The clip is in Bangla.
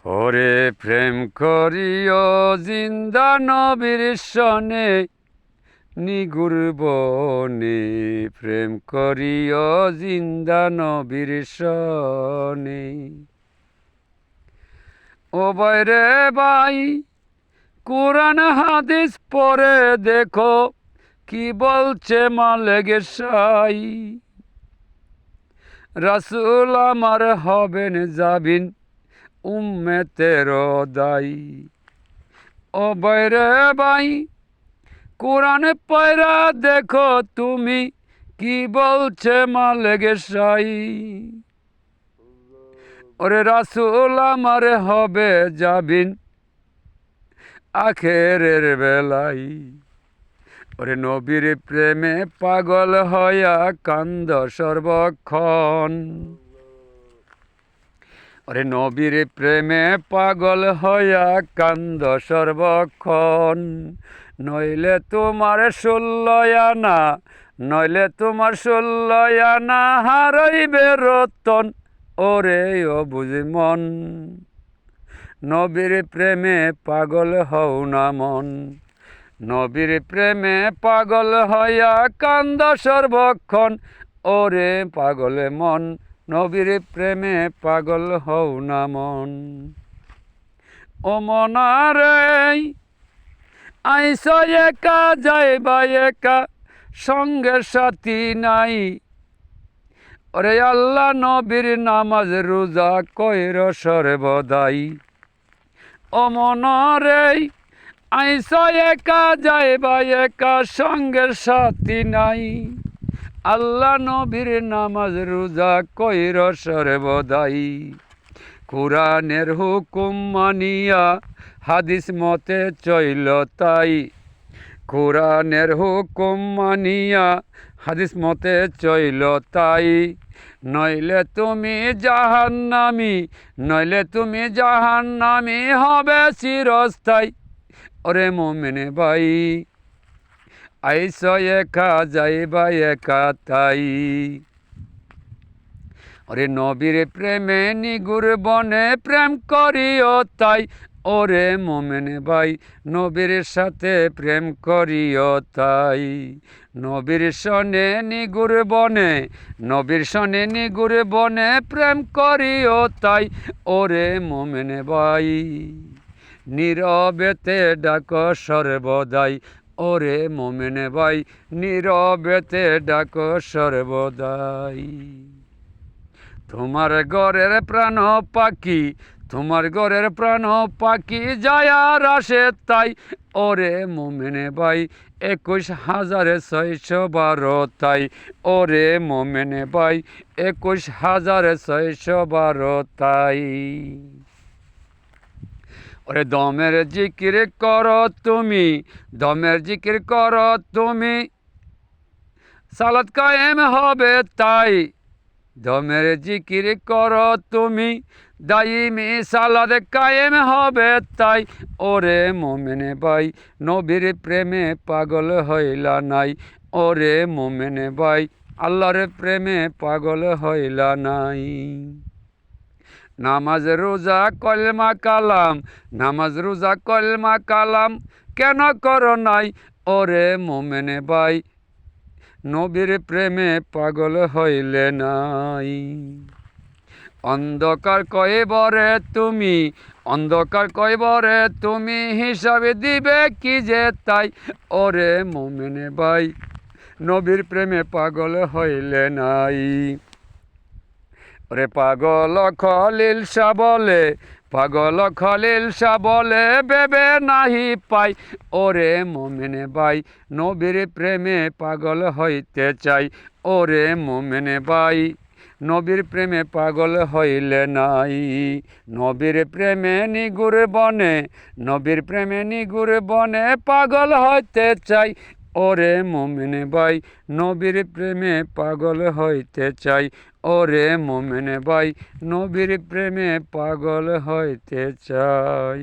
ওরে প্রেম করিও জিন্দা নবীর সনে নিগুর বনে, প্রেম করিও জিন্দা নবীর সনে। ও বাইরে ভাই, কোরআন হাদিস পড়ে দেখো কি বলছে মালেক সাই। রাসূল আমার হবেন যাবিন উম্মতের দায়ী। ও বাইরে ভাই, কোরআন পয়রা দেখো তুমি কি বলছে মালেক সাই। ওরে রাসূল আমার হবে যাবিন আখেরের বেলাই। ওরে নবীর প্রেমে পাগল হইয়া কান্দ সর্বক্ষণ। ওরে নবীর প্রেমে পাগল হইয়া কান্দ সর্বক্ষণ। নইলে তোমার 16 আনা, নইলে তোমার 16 আনা হারাইবে রতন। ওরে অবুঝ মন, নবীর প্রেমে পাগল হও না মন। নবীর প্রেমে পাগল হইয়া কান্দ সর্বক্ষণ। ওরে পাগল মন, নবীর প্রেমে পাগল হও না মন। ও মনারে আইস একা যাইবা একা, সঙ্গের সাথী নাই। ওরে আল্লাহ নবীর নামাজ রোজা কইর সর্বদাই। ও মনারে আইস একা যাইবা একা, সঙ্গের সাথী নাই। আল্লাহ নবীর নামাজ রোজা কইর সর্বদাই। কোরআনের হুকুম মানিয়া হাদিস মতে চইল তাই। কোরআনের হুকুম মানিয়া হাদিস মতে চইল তাই। নইলে তুমি জাহান্নামী, নইলে তুমি জাহান্নামী হবে চিরস্থায়ী। ওরে মুমিন ভাই, আইস একা যাইবা একা তাই। ওরে নবীর প্রেমে নিগুর বনে প্রেম করিও তাই। ওরে মুমিন ভাই, নবীর সাথে প্রেম করিও তাই। নবীর সনে নিগুর বনে, নবীর সনে নিগুর বনে প্রেম করিও তাই। ওরে মুমিন ভাই, নীরবেতে ডাক সর্বদাই। ওরে মুমিন ভাই, নীরবেতে ডাক সর্বদাই। তোমার ঘরের প্রাণ পাখি, তোমার ঘরের প্রাণ পাখি যায় আর আসে তাই। ওরে মুমিন ভাই, 21,612 তাই। ওরে মুমিন ভাই, 21,612 তাই। ওরে দমের জিকির কর তুমি, দমের জিকির কর তুমি, সালাত কায়েম হবে তাই। দমের জিকির কর তুমি, দাইমি সালাত কায়েম হবে তাই। ওরে মুমিন ভাই, নবীর প্রেমে পাগল হইলা নাই। ওরে মুমিন ভাই, আল্লাহর প্রেমে পাগল হইলা নাই। নামাজ রোজা কলমা কালাম, নামাজ রোজা কলমা কালাম কেন করো নাই। ওরে মুমিন ভাই, নবীর প্রেমে পাগল হইলে নাই। অন্ধকার কয়বরে তুমি, অন্ধকার কয়বরে তুমি, হিসাবে দিবে কি যে তাই। ওরে মুমিন ভাই, নবীর প্রেমে পাগল হইলে নাই। ওরে পাগল খলিল শাহ বলে, পাগল খলিল শাহ বলে বেবে নাহি পাই। ওরে মুমিন ভাই, নবীর প্রেমে পাগল হইতে চাই। ওরে মুমিন ভাই, নবীর প্রেমে পাগল হইলে নাই। নবীর প্রেমে নিগুর বনে, নবীর প্রেমে নিগুর বনে পাগল হইতে চাই। ওরে মুমিন ভাই, নবীর প্রেমে পাগল হইতে চাই। ওরে মুমিন ভাই, নবীর প্রেমে পাগল হইতে চাই।